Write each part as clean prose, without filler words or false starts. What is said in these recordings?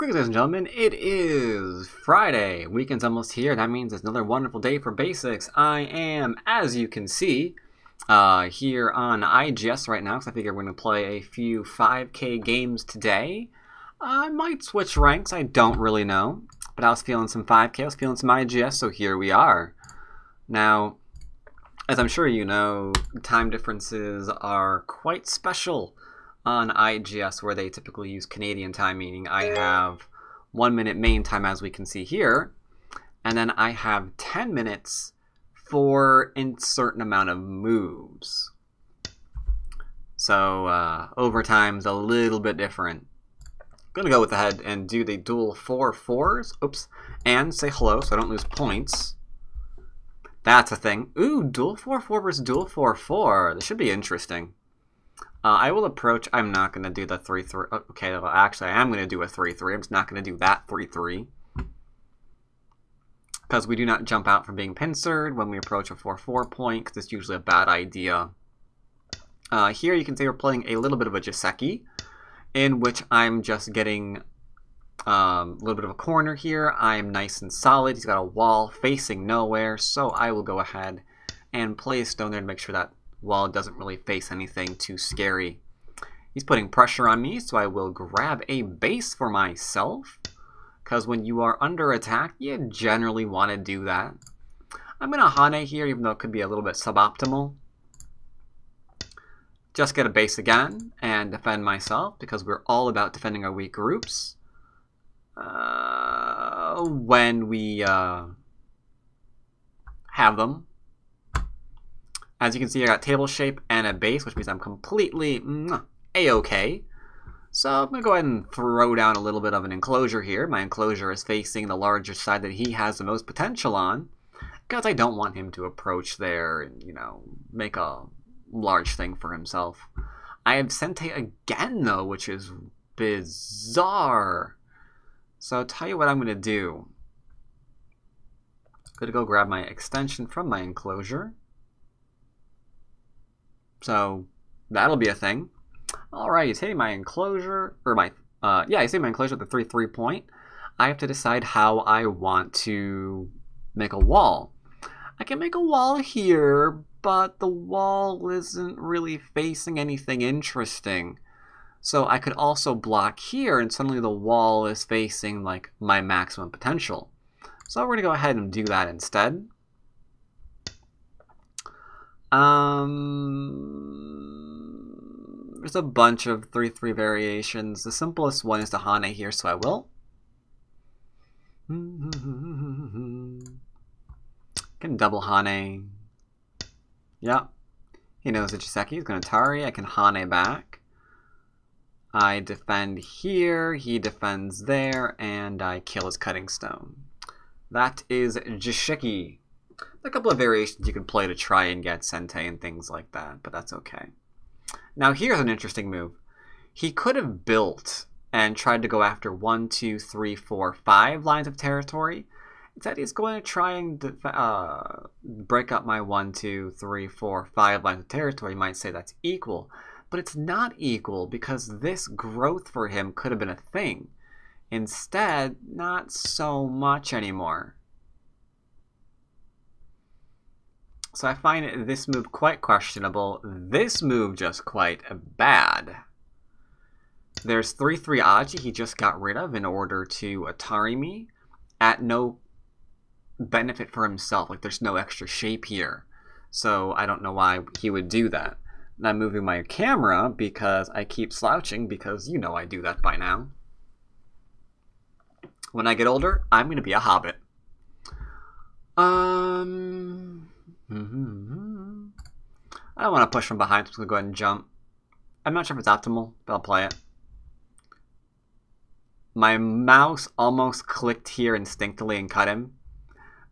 Greetings, ladies and gentlemen. It is Friday. Weekend's almost here. That means it's another wonderful day for basics. I am, as you can see, here on IGS right now, because I figure we're going to play a few 5K games today. I might switch ranks. I don't really know. But I was feeling some 5K. I was feeling some IGS, so here we are. Now, as I'm sure you know, time differences are quite special on IGS, where they typically use Canadian time, meaning I have 1 minute main time, as we can see here, and then I have 10 minutes for a certain amount of moves. So overtime's a little bit different. I'm gonna go with ahead and do the dual 4-4s. Oops, and say hello so I don't lose points. That's a thing. Ooh, dual 4-4 versus dual 4-4. This should be interesting. I will approach. I'm not going to do the 3-3. Okay, well, actually, I am going to do a 3-3. I'm just not going to do that 3-3. Because we do not jump out from being pincered when we approach a 4-4 point, because it's usually a bad idea. Here you can see we're playing a little bit of a Jiseki, in which I'm just getting a little bit of a corner here. I'm nice and solid. He's got a wall facing nowhere, so I will go ahead and play a stone there to make sure that wall doesn't really face anything too scary. He's putting pressure on me, so I will grab a base for myself, because when you are under attack, you generally want to do that. I'm going to Hane here, even though it could be a little bit suboptimal. Just get a base again and defend myself, because we're all about defending our weak groups when we have them. As you can see, I got table shape and a base, which means I'm completely A-okay. So I'm going to go ahead and throw down a little bit of an enclosure here. My enclosure is facing the larger side that he has the most potential on, because I don't want him to approach there and, you know, make a large thing for himself. I have Sente again, though, which is bizarre. So I'll tell you what I'm going to do. I'm going to go grab my extension from my enclosure. So that'll be a thing. Alright, he's hitting my enclosure, or my, yeah, he's hitting my enclosure at the 3-3 point. I have to decide how I want to make a wall. I can make a wall here, but the wall isn't really facing anything interesting. So I could also block here, and suddenly the wall is facing, like, my maximum potential. So we're going to go ahead and do that instead. There's a bunch of 3-3 variations. The simplest one is the Hane here, so I will. Can double Hane. Yep. He knows the Jiseki. He's going to Tari. I can Hane back. I defend here. He defends there. And I kill his cutting stone. That is Jiseki. A couple of variations you can play to try and get Sente and things like that, but that's okay. Now here's an interesting move. He could have built and tried to go after 1, 2, 3, 4, 5 lines of territory. Instead he's going to try and break up my 1, 2, 3, 4, 5 lines of territory. You might say that's equal, but it's not equal, because this growth for him could have been a thing. Instead, not so much anymore. So I find this move quite questionable. This move just quite bad. There's 3-3 Aji he just got rid of in order to Atari me at no benefit for himself. Like, there's no extra shape here. So I don't know why he would do that. And I'm moving my camera because I keep slouching, because you know I do that by now. When I get older, I'm going to be a hobbit. I don't want to push from behind, so I'm going to go ahead and jump. I'm not sure if it's optimal, but I'll play it. My mouse almost clicked here instinctively and cut him,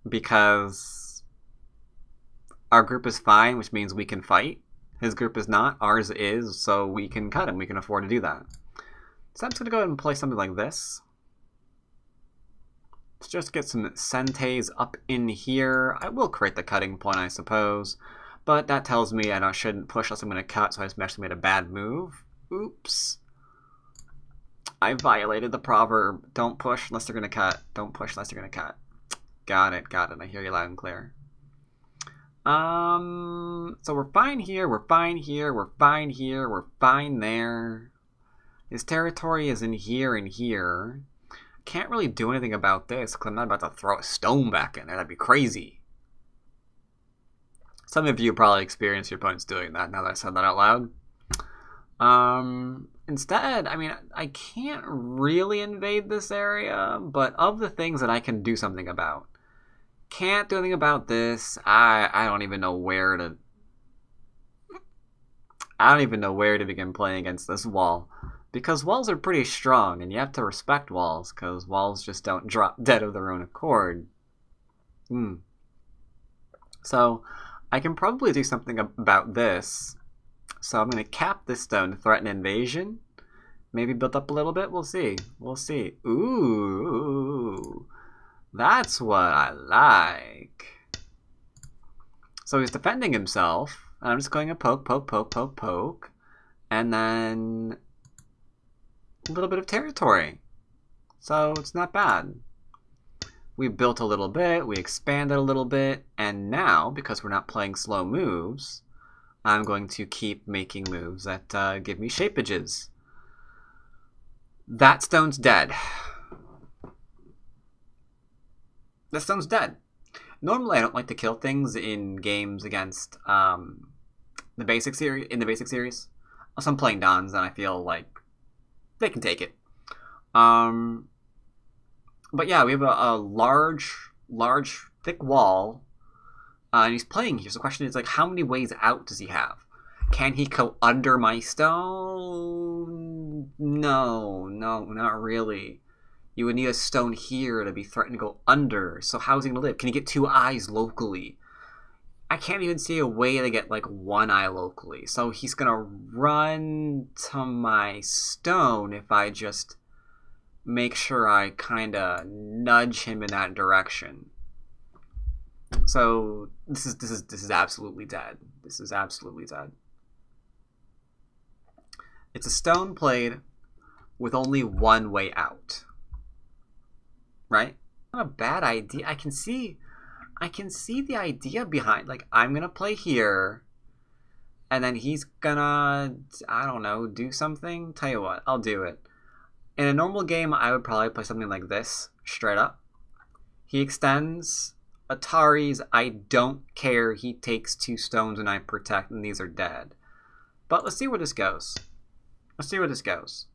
because our group is fine, which means we can fight. His group is not, ours is, so we can cut him. We can afford to do that. So I'm just going to go ahead and play something like this. Let's just get some Sentes up in here. I will create the cutting point, I suppose. But that tells me I shouldn't push unless I'm going to cut, so I just actually made a bad move. Oops. I violated the proverb. Don't push unless they're gonna cut. Don't push unless they're gonna cut. Got it, got it. I hear you loud and clear. So we're fine here, we're fine here, we're fine here, we're fine there. His territory is in here and here. Can't really do anything about this because I'm not about to throw a stone back in there. That'd be crazy. Some of you probably experienced your opponents doing that now that I said that out loud. Instead, I mean, I can't really invade this area, but of the things that I can do something about, can't do anything about this. I don't even know where to. I don't even know where to begin playing against this wall, because walls are pretty strong, and you have to respect walls, because walls just don't drop dead of their own accord. So I can probably do something about this. So I'm going to cap this stone to threaten invasion. Maybe build up a little bit. We'll see. We'll see. Ooh. That's what I like. So he's defending himself. And I'm just going to poke, poke, poke, poke, poke. And then a little bit of territory. So it's not bad. We built a little bit. We expanded a little bit. And now, because we're not playing slow moves, I'm going to keep making moves that give me shapeages. That stone's dead. This stone's dead. Normally, I don't like to kill things in games against the basic series. In the basic series, so I'm playing Dons, and I feel like they can take it. But yeah, we have a large, thick wall, and he's playing here. So the question is, like, how many ways out does he have? Can he go under my stone? No, not really. You would need a stone here to be threatened to go under. So how's he going to live? Can he get 2 eyes locally? I can't even see a way to get like 1 eye locally. So he's going to run to my stone if I just make sure I kind of nudge him in that direction. So this is absolutely dead. This is absolutely dead. It's a stone played with only 1 way out. Right? Not a bad idea. I can see the idea behind, like, I'm gonna play here, and then he's gonna, I don't know, do something. Tell you what, I'll do it. In a normal game, I would probably play something like this, straight up. He extends. Atari's, I don't care. He takes 2 stones and I protect, and these are dead. But let's see where this goes. Let's see where this goes.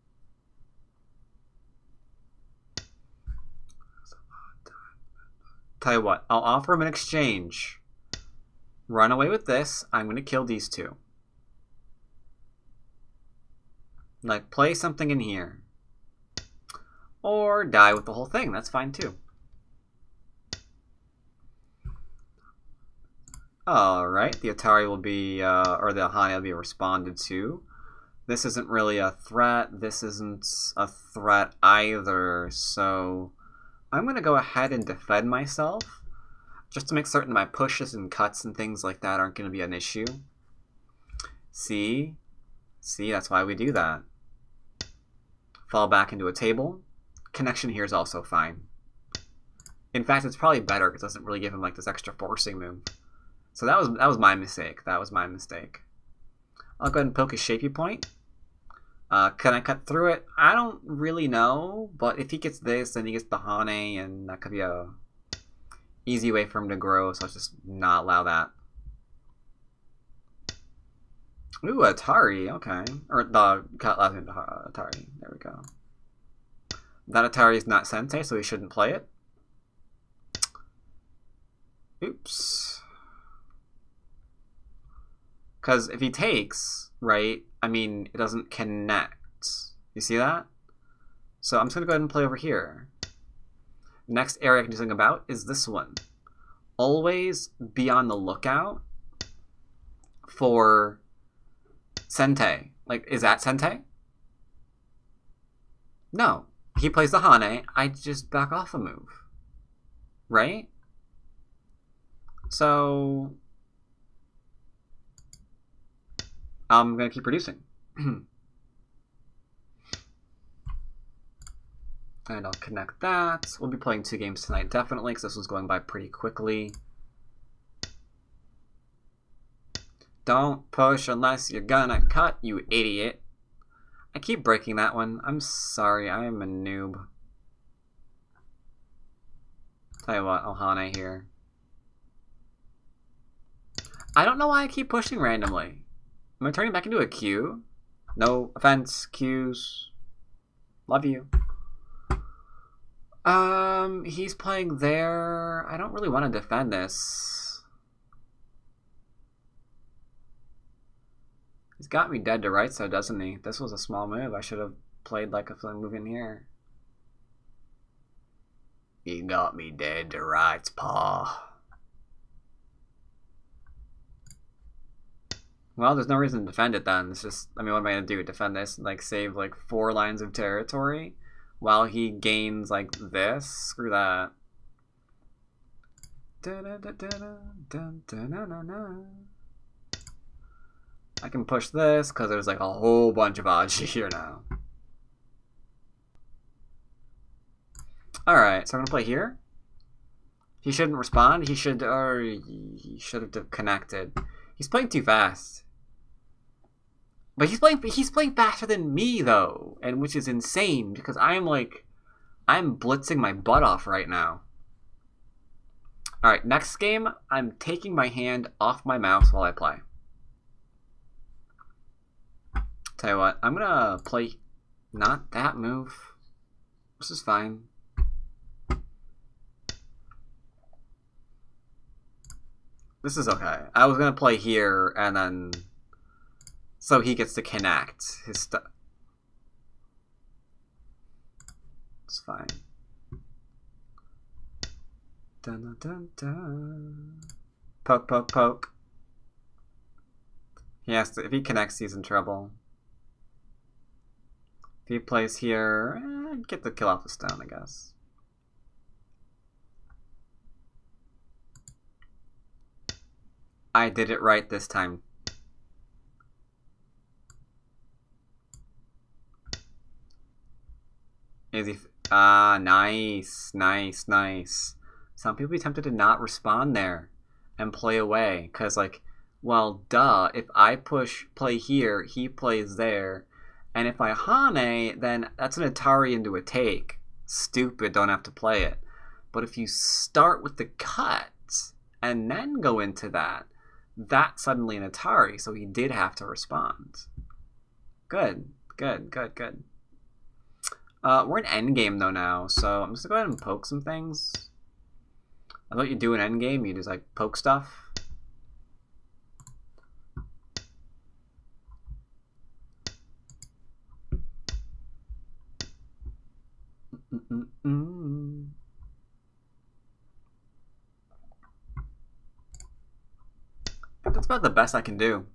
Tell you what, I'll offer him an exchange. Run away with this. I'm going to kill these 2. Like, play something in here. Or die with the whole thing. That's fine too. Alright, the Atari will be, or the Hane will be responded to. This isn't really a threat. This isn't a threat either, so I'm going to go ahead and defend myself, just to make certain my pushes and cuts and things like that aren't going to be an issue. See, that's why we do that. Fall back into a table. Connection here is also fine. In fact, it's probably better because it doesn't really give him like this extra forcing move. So that was my mistake. That was my mistake. I'll go ahead and poke his shapey point. Can I cut through it? I don't really know, but if he gets this, then he gets the Hane, and that could be a easy way for him to grow, so let's just not allow that. Ooh, Atari, okay. Or the cut allows him to Atari. There we go. That Atari is not Sensei, so he shouldn't play it. Oops. Because if he takes, right, I mean, it doesn't connect. You see that? So I'm just going to go ahead and play over here. Next area I can do something about is this one. Always be on the lookout for Sente. Like, is that Sente? No. He plays the Hane. I just back off a move. Right? So I'm going to keep reducing. And I'll connect that. We'll be playing 2 games tonight, definitely, because this one's going by pretty quickly. Don't push unless you're gonna cut, you idiot. I keep breaking that one. I'm sorry, I am a noob. Tell you what, I'll Hane here. I don't know why I keep pushing randomly. Am I turning back into a Q? No offense, Qs. Love you. He's playing there. I don't really want to defend this. He's got me dead to rights though, doesn't he? This was a small move. I should have played like a move in here. He got me dead to rights, paw. Well, there's no reason to defend it then. It's just, I mean, what am I going to do? Defend this and, like, save, like, 4 lines of territory while he gains, like, this? Screw that. I can push this because there's, like, a whole bunch of Aji here now. Alright, so I'm going to play here. He shouldn't respond. He should have connected. He's playing too fast. But he's playing faster than me though, and which is insane because I'm blitzing my butt off right now. Alright, next game, I'm taking my hand off my mouse while I play. Tell you what, I'm gonna play not that move. This is fine. This is okay. I was gonna play here and then so he gets to connect his stuff. It's fine. Dun, dun, dun. Poke, poke, poke. He has to. If he connects, he's in trouble. If he plays here, get the kill off the stone, I guess. I did it right this time. Is he? Ah, nice, nice, nice. Some people be tempted to not respond there and play away. Because, like, well, duh. If I play here, he plays there. And if I Hane, then that's an Atari into a take. Stupid, don't have to play it. But if you start with the cut and then go into that, that's suddenly an Atari. So he did have to respond. Good, good, good, good. We're in endgame though now, so I'm just gonna go ahead and poke some things. I thought you do an endgame, you just like poke stuff. That's about the best I can do.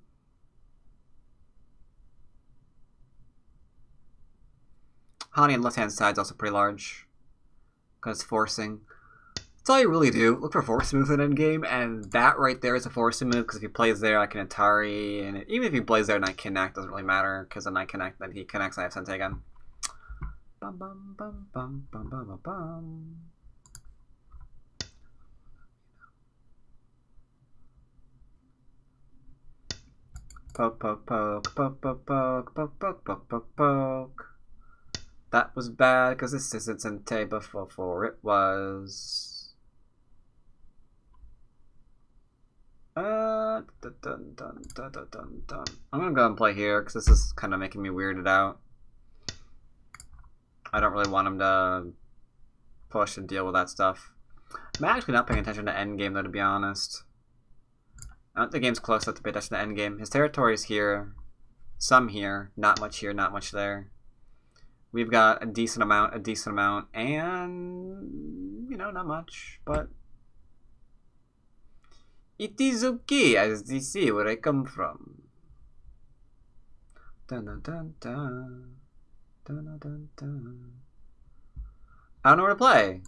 Hani on the left-hand side is also pretty large. Because forcing. That's all you really do. Look for force move in endgame, and that right there is a forcing move, because if he plays there, I can Atari, and even if he plays there and I connect, doesn't really matter, because then I connect, then he connects, and I have Sente again. Bum bum bum bum bum bum bum bum. Poke, poke, poke, poke, poke, poke, poke, poke, poke, poke, poke. That was bad because this isn't Sente before it was. Dun, dun, dun, dun, dun, dun. I'm gonna go and play here because this is kind of making me weirded out. I don't really want him to push and deal with that stuff. I'm actually not paying attention to endgame though, to be honest. I don't think the game's close enough to pay attention to endgame. His territory is here, some here, not much here, not much there. We've got a decent amount, and, you know, not much, but it is okay, as they see where I come from. Dun, dun, dun, dun. Dun, dun, dun, dun. I don't know where to play.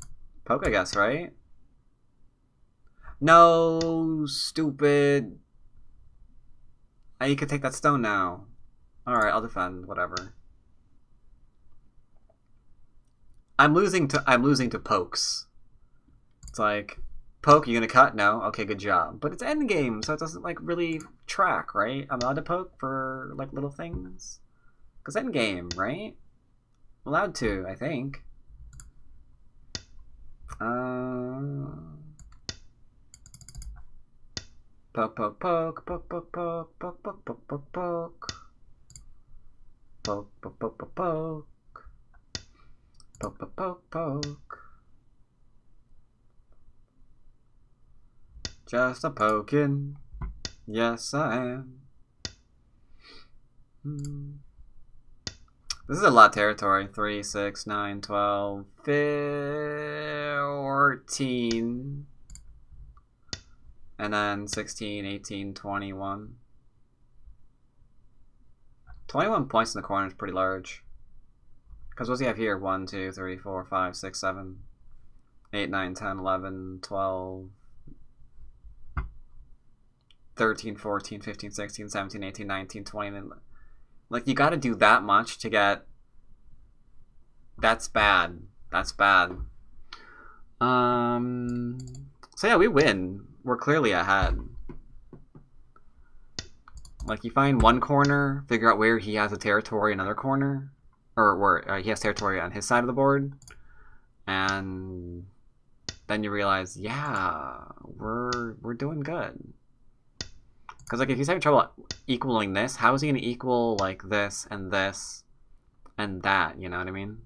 Poke, I guess, right? No, stupid. You can take that stone now. Alright, I'll defend, whatever. I'm losing to pokes. It's like, poke, you gonna cut? No? Okay, good job. But it's endgame, so it doesn't like really track, right? I'm allowed to poke for like little things? Because endgame, right? I'm allowed to, I think. Poke, poke, poke, poke, poke, poke, poke, poke, poke, poke, poke. Poke, poke, poke, poke, poke. Poke, poke, poke, poke. Just a poking. Yes, I am. This is a lot of territory. 3, 6, 9, 12, 14. And then 16, 18, 21. 21 points in the corner is pretty large. Because what does he have here? 1, 2, 3, 4, 5, 6, 7, 8, 9, 10, 11, 12, 13, 14, 15, 16, 17, 18, 19, 20. Like, you gotta do that much to get... That's bad. That's bad. So yeah, we win. We're clearly ahead. Like, you find one corner, figure out where he has a territory in another corner, or where he has territory on his side of the board, and then you realize, yeah, we're doing good. Because like if he's having trouble equaling this, how is he gonna equal like this and that? You know what I mean?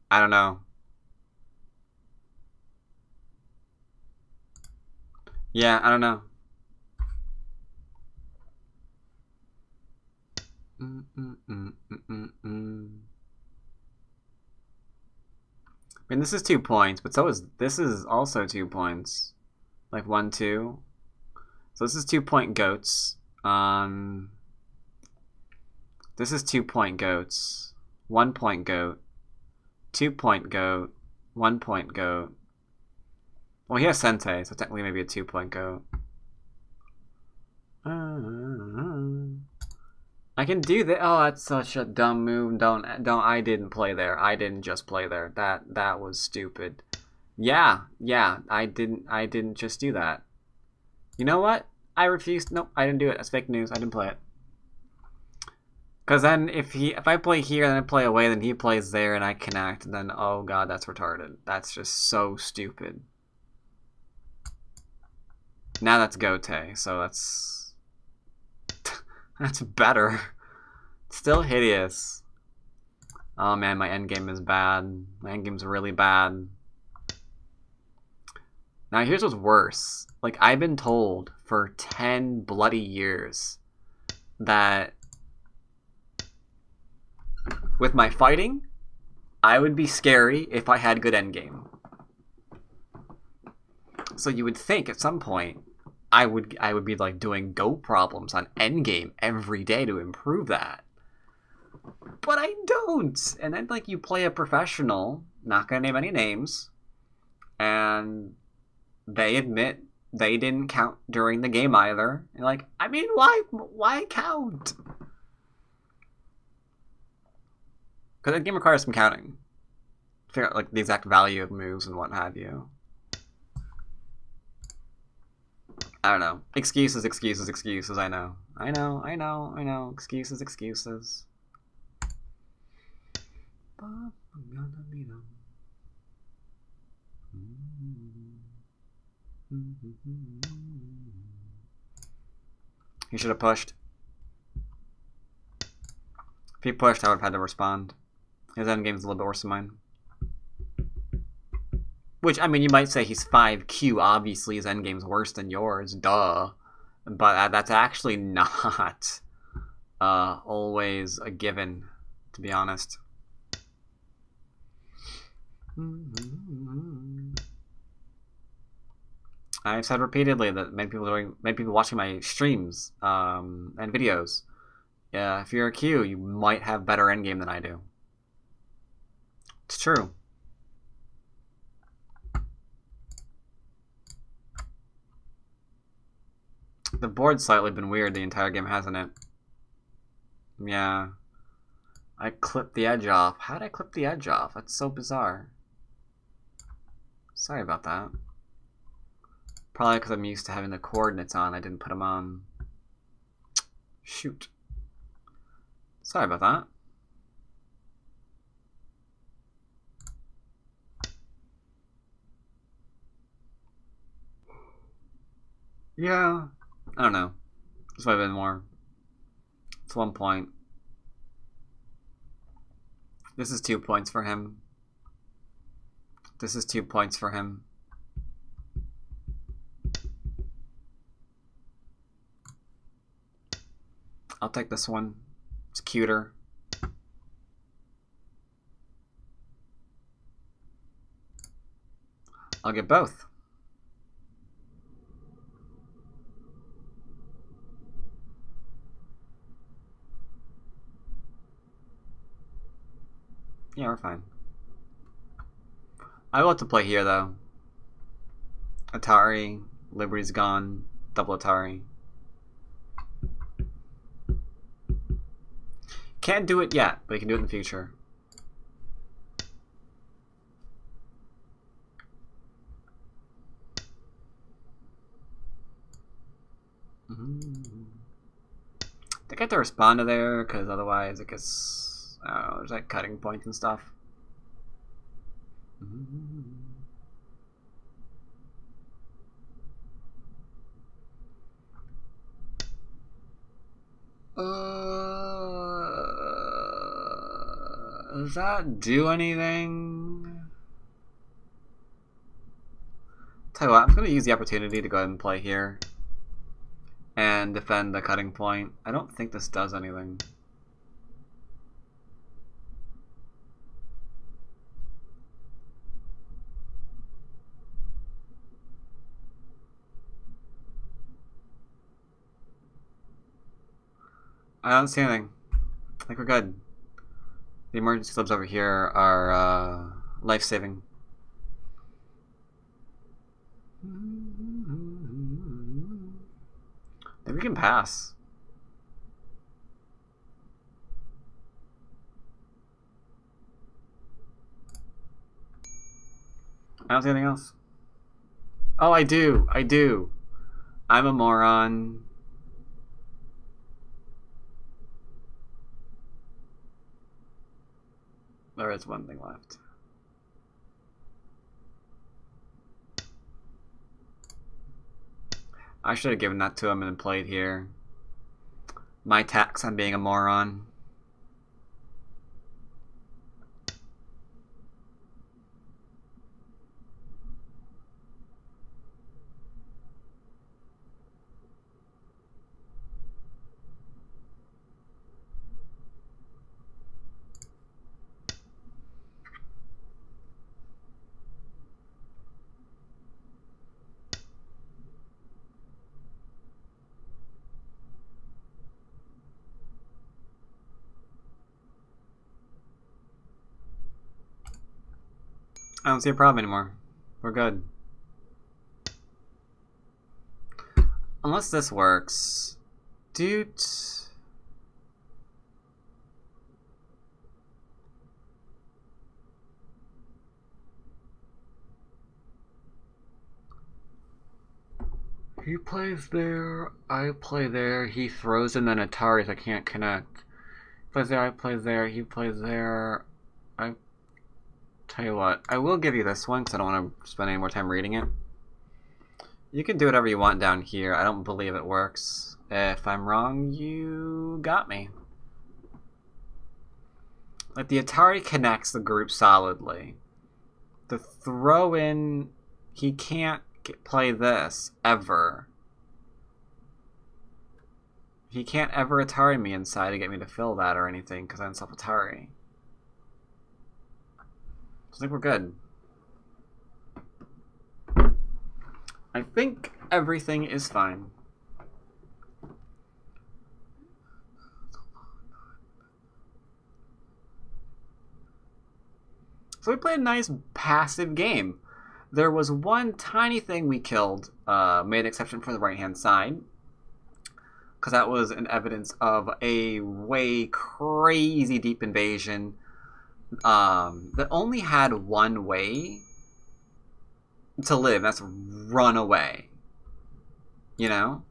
I don't know. Yeah, I don't know. I mean, this is 2 points, but this is also 2 points. Like 1, 2. So this is 2-point goats. This is 2-point goats. 1-point goat. 2-point goat. 1-point goat. Well, he has Sente, so technically maybe a 2-point goat. I can do that. Oh, that's such a dumb move. Don't. I didn't play there. I didn't just play there. That was stupid. Yeah. I didn't just do that. You know what? I refused. Nope, I didn't do it. That's fake news. I didn't play it. Because then if I play here and I play away, then he plays there and I connect, and then oh god, that's retarded. That's just so stupid. Now that's Gote, so that's that's better. Still hideous. Oh man, my endgame is bad. My endgame's really bad. Now here's what's worse. Like, I've been told for 10 bloody years that with my fighting, I would be scary if I had good endgame. So you would think at some point I would be like doing go problems on endgame every day to improve that. But I don't. And then like you play a professional, not gonna name any names, and they admit they didn't count during the game either. And like, I mean, why count? Because the game requires some counting. Figure out like the exact value of moves and what have you. I don't know. Excuses. I know. Excuses. But I'm gonna beat 'em. He should have pushed. If he pushed, I would have had to respond. His endgame's a little bit worse than mine. Which, I mean, you might say he's 5Q. Obviously, his endgame's worse than yours. Duh. But that's actually not always a given, to be honest. I've said repeatedly that many people watching my streams and videos, if you're a Q, you might have better endgame than I do. It's true. The board's slightly been weird the entire game, hasn't it? Yeah. I clipped the edge off. How did I clip the edge off? That's so bizarre. Sorry about that. Probably because I'm used to having the coordinates on. I didn't put them on. Shoot. Sorry about that. Yeah. I don't know. This might have been more. It's 1 point. This is 2 points for him. This is 2 points for him. I'll take this one. It's cuter. I'll get both. Yeah, we're fine. I will have to play here, though. Atari. Liberty's gone. Double Atari. Can't do it yet, but he can do it in the future. I think I have to respond to there, because otherwise it gets... I don't know, there's like cutting points and stuff. Does that do anything? Tell you what, I'm going to use the opportunity to go ahead and play here. And defend the cutting point. I don't think this does anything. I don't see anything. I think we're good. The emergency subs over here are life-saving. Maybe we can pass. I don't see anything else. Oh, I do. I do. I'm a moron. There is one thing left. I should have given that to him and played here. My tax on being a moron. I don't see a problem anymore. We're good. Unless this works. Dude. He plays there, I play there, he throws in an Atari so I can't connect. He plays there, I play there, he plays there. Tell you what, I will give you this one because I don't want to spend any more time reading it. You can do whatever you want down here. I don't believe it works. If I'm wrong, you got me. Like, the Atari connects the group solidly. The throw-in, he can't play this, ever. He can't ever Atari me inside to get me to fill that or anything because I'm self-Atari. I think we're good. I think everything is fine. So we played a nice passive game. There was one tiny thing we killed, made an exception for the right-hand side. because that was an evidence of a way crazy deep invasion that only had one way to live. That's run away. You know?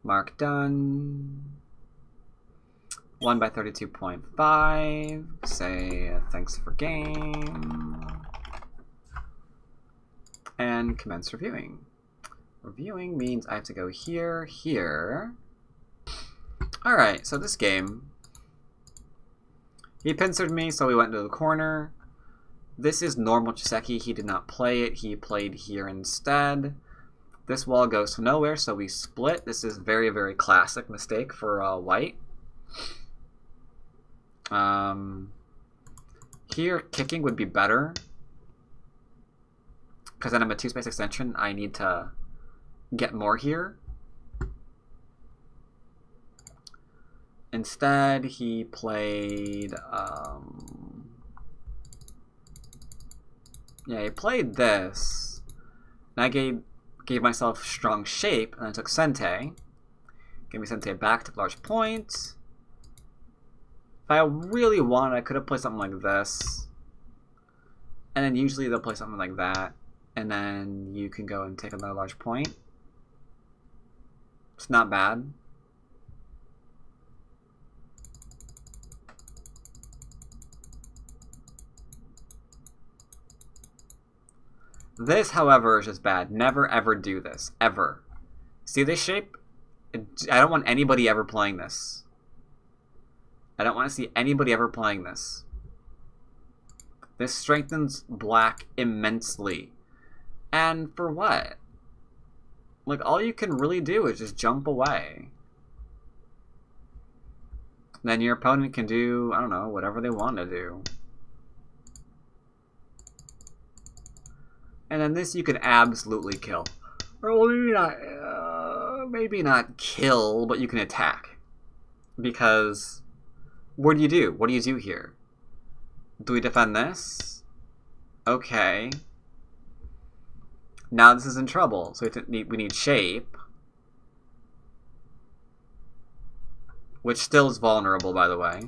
Mark done. Won by 32.5. Say thanks for game. And commence reviewing. Reviewing means I have to go here, here. Alright, so this game. He pincered me, so we went to the corner. This is normal Chiseki. He did not play it. He played here instead. This wall goes to nowhere, so we split. This is very, very classic mistake for white. Here, kicking would be better. Because then I'm a 2-space extension. I need to get more here. Instead, he played... yeah, he played this. And I gave myself strong shape, and I took Sente. Gave me Sente back, took large point. If I really wanted, I could have played something like this. And then usually they'll play something like that. And then you can go and take another large point. It's not bad. This, however, is just bad. Never ever do this. Ever. See this shape? I don't want anybody ever playing this. I don't want to see anybody ever playing this. This strengthens black immensely. And for what? Like, all you can really do is just jump away. Then your opponent can do, I don't know, whatever they want to do. And then this you can absolutely kill. Or maybe not kill, but you can attack. Because what do you do? What do you do here? Do we defend this? Okay. Now this is in trouble. So we need shape. Which still is vulnerable, by the way.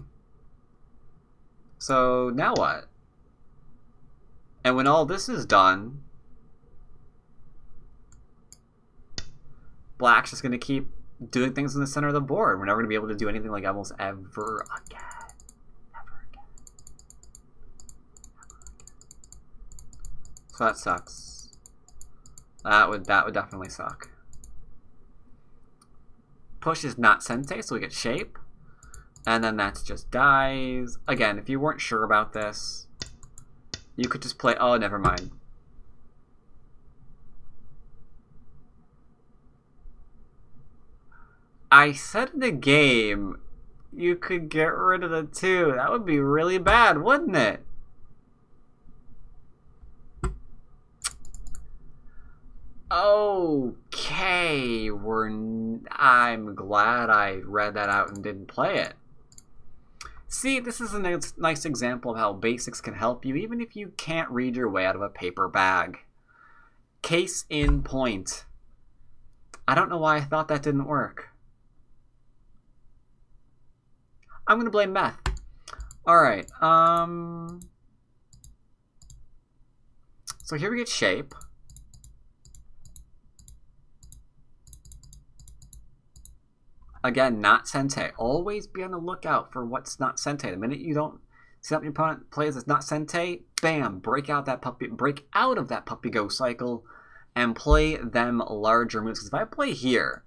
So now what? And when all this is done, black's just going to keep doing things in the center of the board. We're never going to be able to do anything like almost ever again. Never again. So that sucks. That would definitely suck. Push is not Sente, so we get shape. And then that's just dies. Again, if you weren't sure about this, you could just play... Oh, never mind. I said in the game you could get rid of the 2. That would be really bad, wouldn't it? Okay, I'm glad I read that out and didn't play it. See, this is a nice example of how basics can help you even if you can't read your way out of a paper bag. Case in point. I don't know why I thought that didn't work. I'm going to blame math. Alright, so here we get shape. Again, not Sente. Always be on the lookout for what's not Sente. The minute you don't see that your opponent plays that's not Sente, bam, break out of that puppy go cycle and play them larger moves. Because if I play here,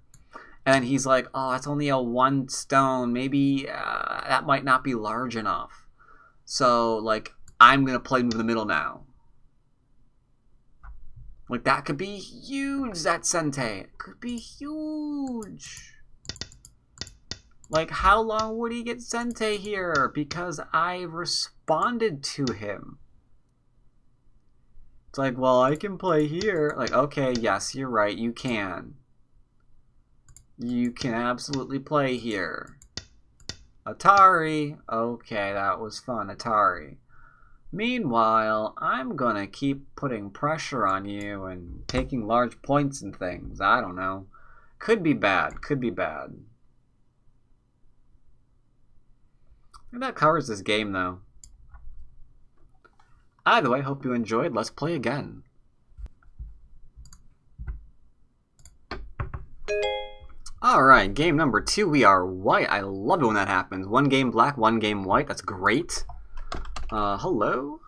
and he's like, oh, it's only a 1 stone, maybe that might not be large enough. So, like, I'm going to play move in the middle now. Like, that could be huge, that Sente. It could be huge. Like, how long would he get Sente here? Because I responded to him. It's like, well, I can play here. Like, okay, yes, you're right, you can. You can absolutely play here. Atari. Okay, that was fun, Atari. Meanwhile, I'm gonna keep putting pressure on you and taking large points and things. I don't know. Could be bad. Could be bad. I think that covers this game, though. Either way, hope you enjoyed. Let's play again. Alright, game number 2. We are white. I love it when that happens. One game black, one game white. That's great. Hello?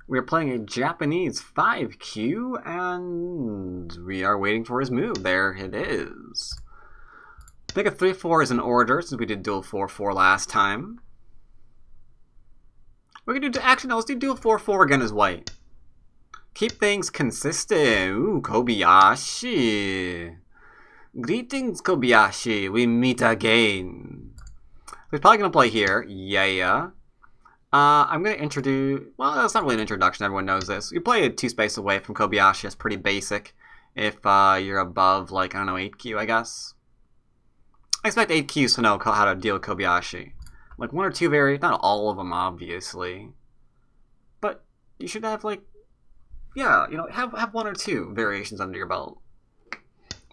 We're playing a Japanese 5Q, and we are waiting for his move. There it is. I think a 3-4 is in order, since we did dual 4-4 last time. We're gonna do, actually, no, let's do dual 4-4 again as white. Keep things consistent. Ooh, Kobayashi. Greetings, Kobayashi. We meet again. We're probably gonna play here. Yeah. I'm going to introduce... Well, that's not really an introduction. Everyone knows this. You play a 2 space away from Kobayashi. That's pretty basic. If you're above, like, I don't know, 8Q, I guess. I expect 8Qs to know how to deal with Kobayashi. Like, 1 or 2 not all of them, obviously. But you should have, like... Yeah, you know, have 1 or 2 variations under your belt.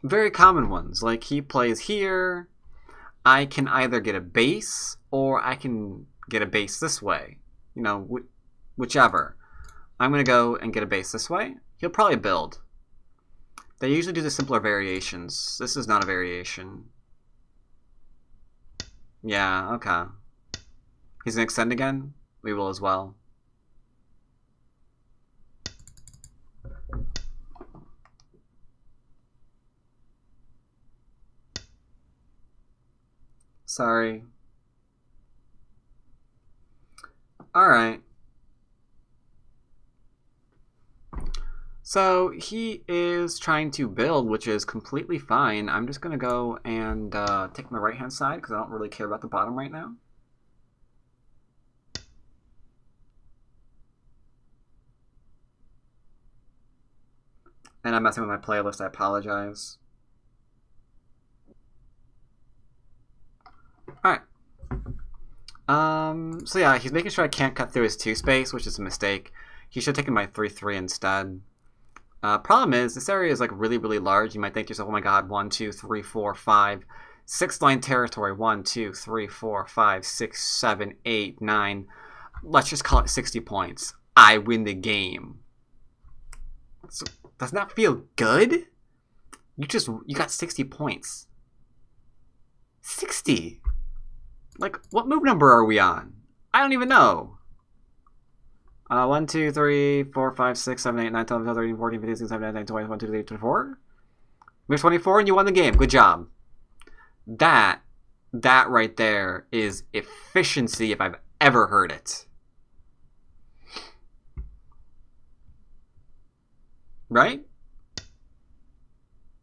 Very common ones. Like, he plays here. I can either get a base, or I can... get a base this way, you know, whichever. I'm going to go and get a base this way. He'll probably build. They usually do the simpler variations. This is not a variation. Yeah, okay. He's going to extend again? We will as well. Sorry. Alright. So he is trying to build, which is completely fine. I'm just going to go and take my right-hand side because I don't really care about the bottom right now. And I'm messing with my playlist. I apologize. Alright. So yeah, he's making sure I can't cut through his 2 space, which is a mistake. He should have taken my 3-3 instead. Problem is, this area is like really, really large. You might think to yourself, oh my god, 1, 2, 3, 4, 5, 6 line territory. 1, 2, 3, 4, 5, 6, 7, 8, 9. Let's just call it 60 points. I win the game. So, doesn't that feel good? You got 60 points. 60! Like, what move number are we on? I don't even know. 1, 2, 3, 4, 5, 6, 7, 8, 9, 10, 11, 12, 13, 14, 15, 16, 17, 18, 19, 20, 21, 22, 23, 24? We're 24 and you won the game. Good job. That right there is efficiency if I've ever heard it. Right?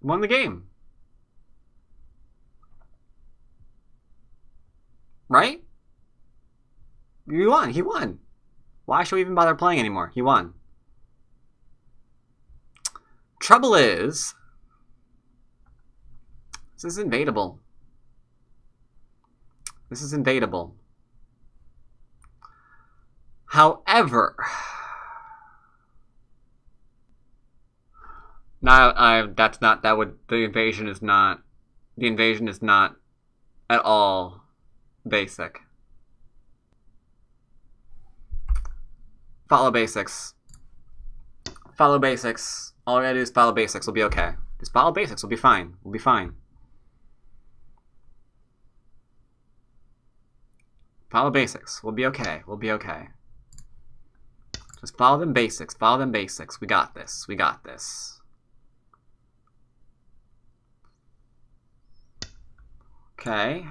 Won the game. Right? You won. He won. Why should we even bother playing anymore? He won. Trouble is, this is invadable. This is invadable. However, the invasion is not at all basic. Follow basics. Follow basics. All I gotta do is follow basics. We'll be okay. Just follow basics. We'll be fine. We'll be fine. Follow basics. We'll be okay. We'll be okay. Just follow them basics. Follow them basics. We got this. We got this. Okay.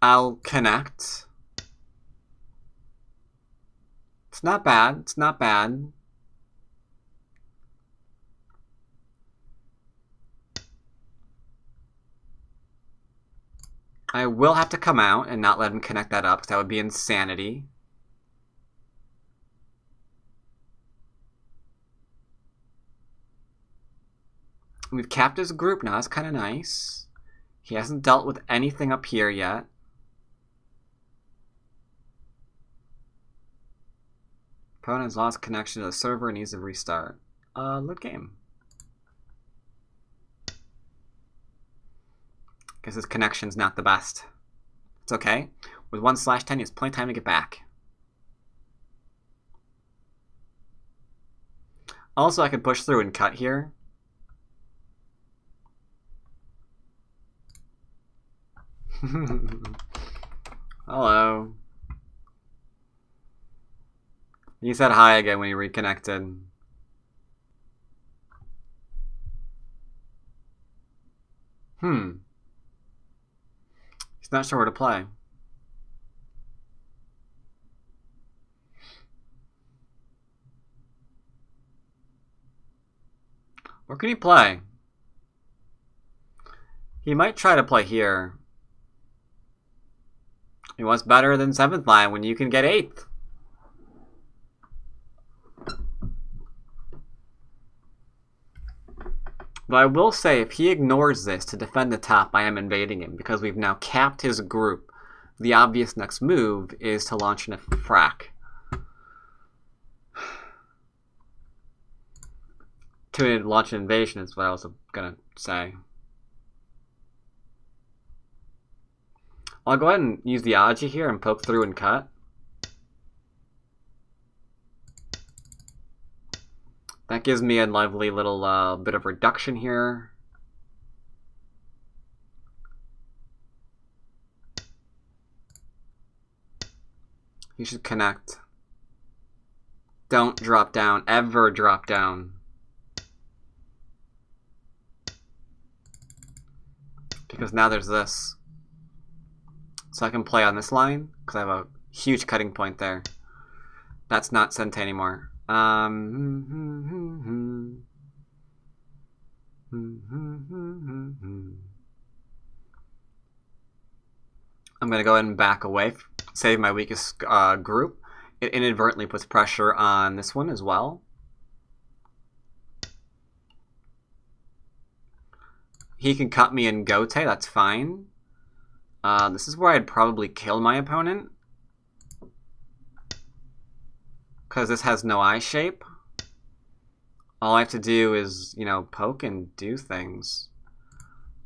I'll connect. It's not bad. It's not bad. I will have to come out and not let him connect that up, because that would be insanity. We've capped his group now. That's kind of nice. He hasn't dealt with anything up here yet. Opponent has lost connection to the server and needs to restart. Load game. Guess his connection's not the best. It's okay. With 1/10, he has plenty of time to get back. Also, I could push through and cut here. Hello. He said hi again when he reconnected. He's not sure where to play. Where can he play? He might try to play here. He wants better than 7th line when you can get 8th. But I will say, if he ignores this to defend the top, I am invading him, because we've now capped his group. The obvious next move is to launch an frack. To launch an invasion is what I was going to say. I'll go ahead and use the Aji here and poke through and cut. That gives me a lively little bit of reduction here. You should connect. Don't drop down. Ever drop down. Because now there's this. So I can play on this line, because I have a huge cutting point there. That's not Sente anymore. I'm going to go ahead and back away, save my weakest group. It inadvertently puts pressure on this one as well. He can cut me in Gote, that's fine. This is where I'd probably kill my opponent, because this has no eye shape. All I have to do is, you know, poke and do things.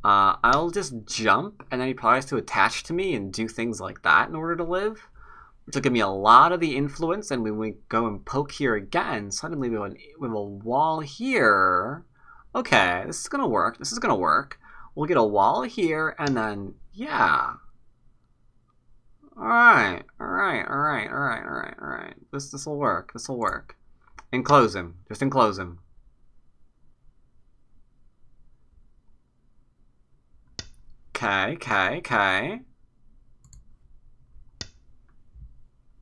I'll just jump, and then he probably has to attach to me and do things like that in order to live, which will give me a lot of the influence. And when we go and poke here again, suddenly we have a wall here. Okay, this is gonna work. This is gonna work. We'll get a wall here, and then yeah. All right. This will work. This will work. Enclose him. Just enclose him. Okay.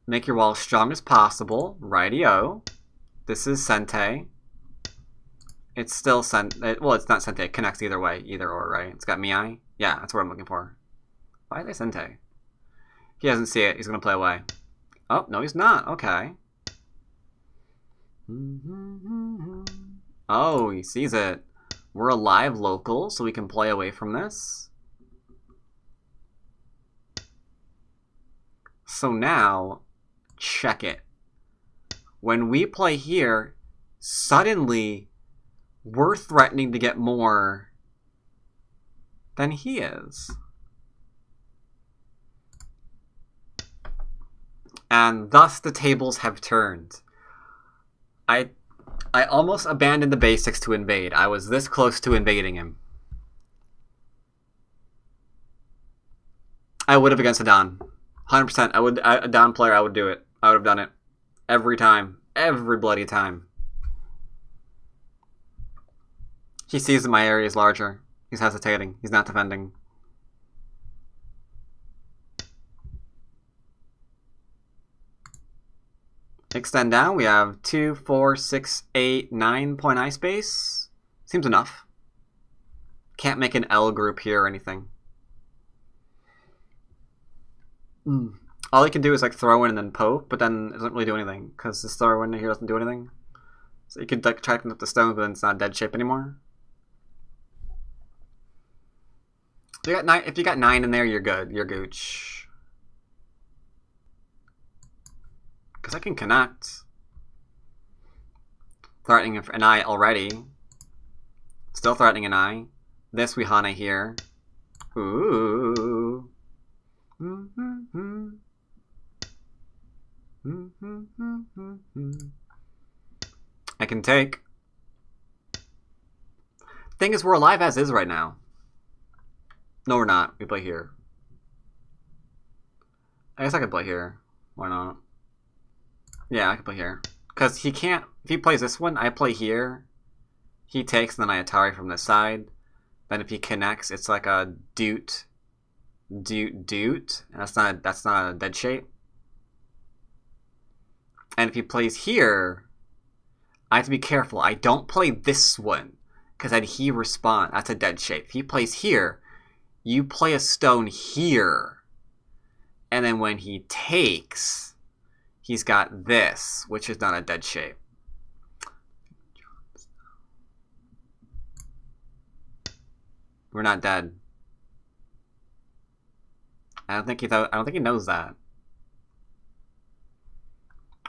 Make your wall as strong as possible. Righty-o. This is Sente. It's still Sente. Well, it's not Sente. It connects either way. Either or, right? It's got Miai. Yeah, that's what I'm looking for. Why are they Sente? He doesn't see it. He's going to play away. Oh, no, he's not. Okay. Oh, he sees it. We're a live local, so we can play away from this. So now, check it. When we play here, suddenly, we're threatening to get more than he is. And thus the tables have turned. I almost abandoned the basics to invade. I was this close to invading him. I would have against a Don. 100%. A Don player, I would do it. I would have done it. Every time. Every bloody time. He sees that my area is larger. He's hesitating. He's not defending. Extend down. We have 2, 4, 6, 8, 9 point eye space. Seems enough. Can't make an L group here or anything. All he can do is like throw in and then poke, but then it doesn't really do anything because this throw in here doesn't do anything. So you could like try to connect the stones, but then it's not dead shape anymore. If you got 9 in there, you're good. You're gooch. Because I can connect. Threatening an eye already. Still threatening an eye. This we Hana here. Ooh. I can take. Thing is, we're alive as is right now. No, we're not. We play here. I guess I could play here. Why not? Yeah, I could play here. Because he can't... If he plays this one, I play here. He takes, and then I Atari from this side. Then if he connects, it's like a doot. Doot. And that's not a dead shape. And if he plays here, I have to be careful. I don't play this one. Because then he respawn. That's a dead shape. If he plays here, you play a stone here. And then when he takes, he's got this, which is not a dead shape. We're not dead. I don't think he knows that.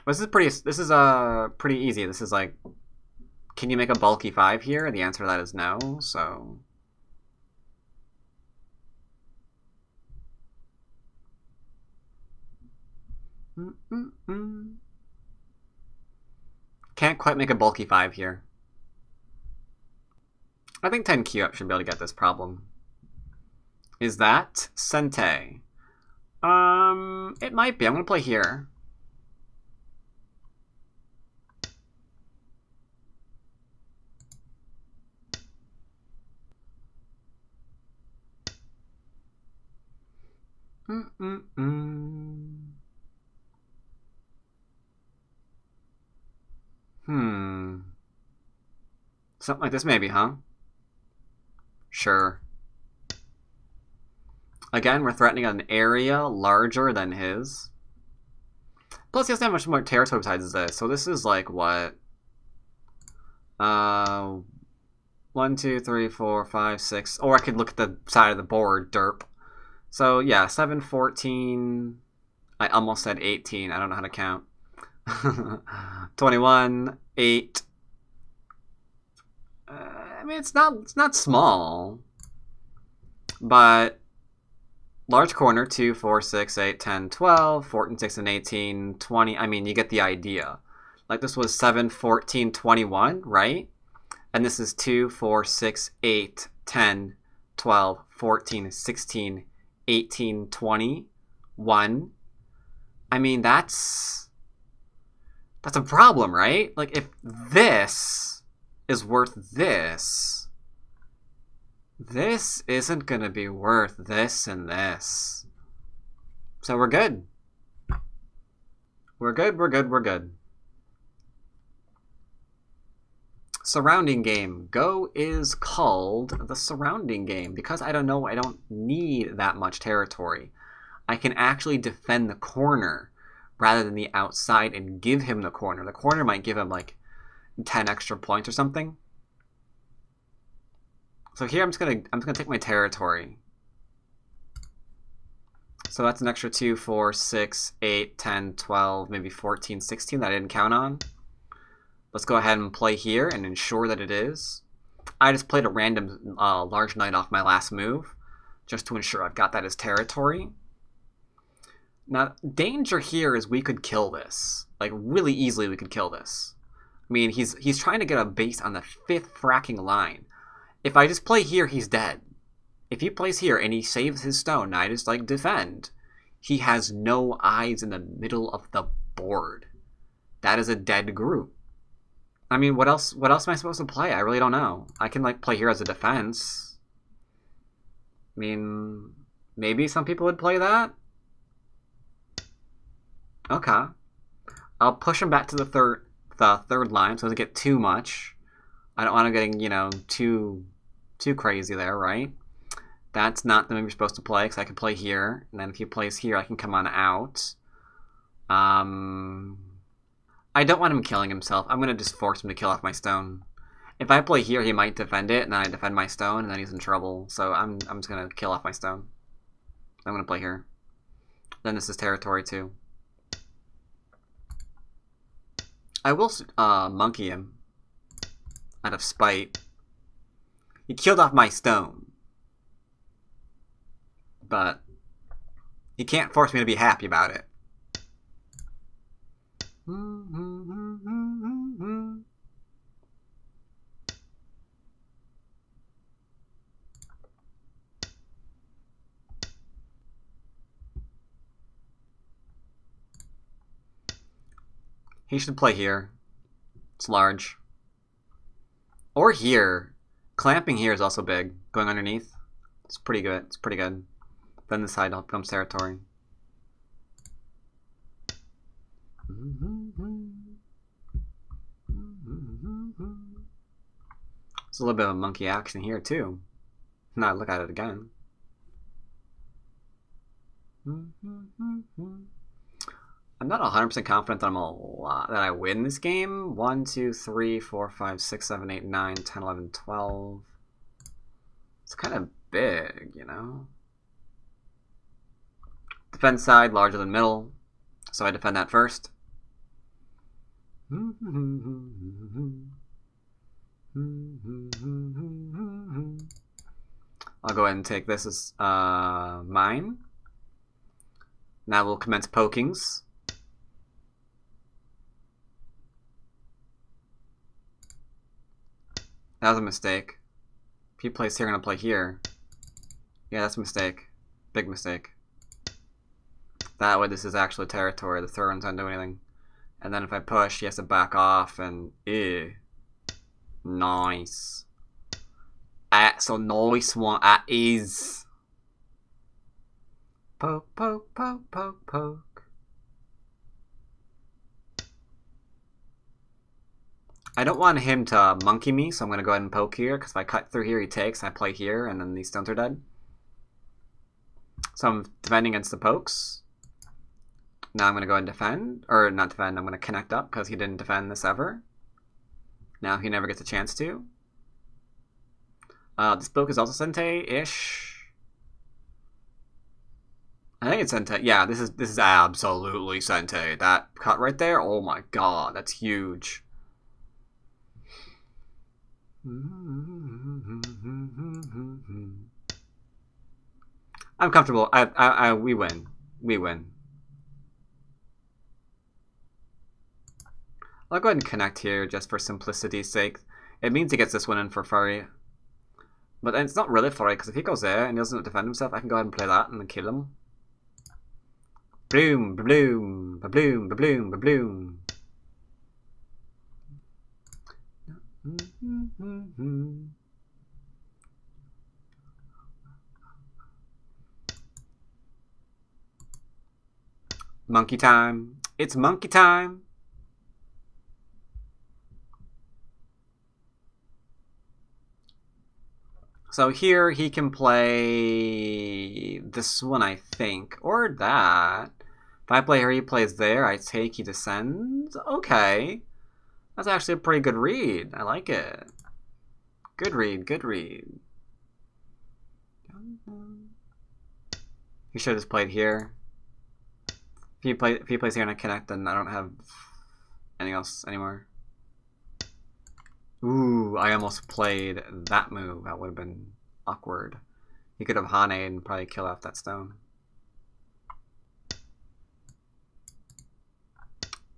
This is pretty easy. This is like, can you make a bulky 5 here? The answer to that is no, so... Can't quite make a bulky 5 here. I think 10 Q up should be able to get this problem. Is that Sente? It might be. I'm gonna play here. Something like this maybe, huh? Sure. Again, we're threatening an area larger than his. Plus, he doesn't have much more territory besides this. So this is like what? 1, 2, 3, 4, 5, 6. Or I could look at the side of the board, derp. So yeah, 7, 14. I almost said 18. I don't know how to count. 21, 8. I mean, it's not small, but large corner, 2, 4, 6, 8, 10, 12, 14, 16, 18, 20. I mean, you get the idea. Like this was 7, 14, 21, right? And this is 2, 4, 6, 8, 10, 12, 14, 16, 18, 20, 1. I mean, that's a problem, right? Like if this is worth this, this isn't gonna be worth this and this. So we're good. We're good. Surrounding game. Go is called the surrounding game because I don't need that much territory. I can actually defend the corner rather than the outside and give him the corner. The corner might give him like 10 extra points or something. So here I'm just gonna take my territory. So that's an extra 2, 4, 6, 8, 10, 12, maybe 14, 16 that I didn't count on. Let's go ahead and play here and ensure that it is. I just played a random large knight off my last move just to ensure I've got that as territory. Now, danger here is we could kill this. Like, really easily we could kill this. I mean, he's trying to get a base on the 5th fracking line. If I just play here, he's dead. If he plays here and he saves his stone, I just, like, defend. He has no eyes in the middle of the board. That is a dead group. I mean, what else am I supposed to play? I really don't know. I can, like, play here as a defense. I mean, maybe some people would play that. Okay. I'll push him back to the third line so it doesn't get too much. I don't want him getting, you know, too crazy there, right? That's not the move you're supposed to play, because I can play here, and then if he plays here, I can come on out. I don't want him killing himself. I'm going to just force him to kill off my stone. If I play here, he might defend it, and then I defend my stone, and then he's in trouble. So I'm just gonna kill off my stone. I'm gonna play here. Then this is territory too. I will monkey him out of spite. He killed off my stone, but he can't force me to be happy about it. He should play here. It's large. Or here. Clamping here is also big. Going underneath. It's pretty good. It's pretty good. Then this side becomes territory. There's a little bit of monkey action here too. Now look at it again. I'm not 100% confident that that I win this game. 1, 2, 3, 4, 5, 6, 7, 8, 9, 10, 11, 12. It's kind of big, you know? Defense side, larger than middle. So I defend that first. I'll go ahead and take this as mine. Now we'll commence pokings. That was a mistake. If he plays here, I'm going to play here. Yeah, that's a mistake. Big mistake. That way this is actually territory. The throw-ins don't do anything. And then if I push, he has to back off and... Ew. Nice. That's a nice one. That is. Poke, poke, poke, poke, poke. I don't want him to monkey me, so I'm going to go ahead and poke here, because if I cut through here, he takes, I play here, and then these stones are dead. So I'm defending against the pokes. Now I'm going to go ahead and defend, or not defend, I'm going to connect up, because he didn't defend this ever. Now he never gets a chance to. This poke is also Sente-ish. I think it's Sente. Yeah, this is absolutely Sente. That cut right there, oh my god, that's huge. I'm comfortable. We win. We win. I'll go ahead and connect here just for simplicity's sake. It means he gets this one in for furry. But it's not really furry, because if he goes there and he doesn't defend himself, I can go ahead and play that and then kill him. Bloom, bloom, bloom, bloom, bloom. Monkey time. It's monkey time. So here he can play this one, I think, or that. If I play here, he plays there. I take, he descends. Okay. That's actually a pretty good read. I like it. Good read, good read. He should have just played here. If he plays here and I connect, then I don't have anything else anymore. Ooh, I almost played that move. That would have been awkward. He could have Hane and probably kill off that stone.